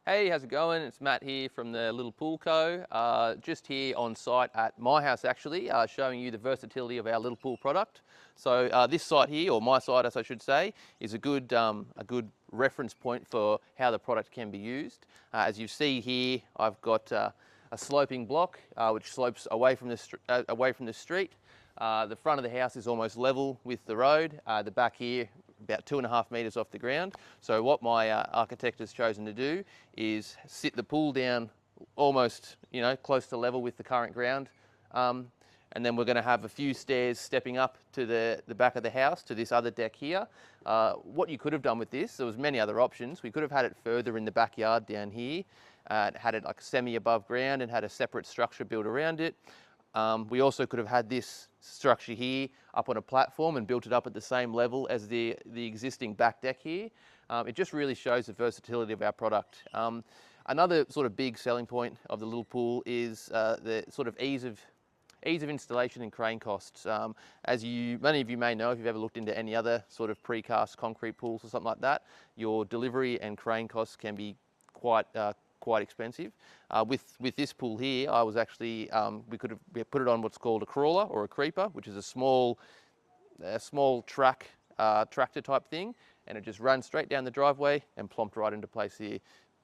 Hey, how's it going? It's Matt here from the Little Pool Co. Just here on site at my house actually, showing you the versatility of our Little Pool product. So this site here, or my site as I should say, is a good reference point for how the product can be used. As you see here, I've got a sloping block which slopes away from the street. The front of the house is almost level with the road. The back here, about 2.5 metres off the ground. So what my architect has chosen to do is sit the pool down almost, close to level with the current ground. And then we're going to have a few stairs stepping up to the back of the house to this other deck here. What you could have done with this, there was many other options. We could have had it further in the backyard down here, had it like semi above ground and had a separate structure built around it. We also could have had this structure here up on a platform and built it up at the same level as the existing back deck here. It just really shows the versatility of our product. Another sort of big selling point of the Little Pool is the sort of ease of installation and crane costs. As many of you may know, if you've ever looked into any other sort of precast concrete pools or something like that, your delivery and crane costs can be quite expensive. With this pool here, I was actually we put it on what's called a crawler or a creeper, which is a small tractor type thing, and it just runs straight down the driveway and plomped right into place here.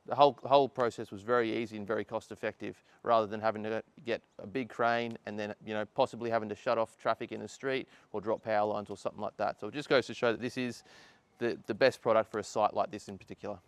The whole process was very easy and very cost effective, rather than having to get a big crane and then possibly having to shut off traffic in the street or drop power lines or something like that. So it just goes to show that this is the best product for a site like this in particular.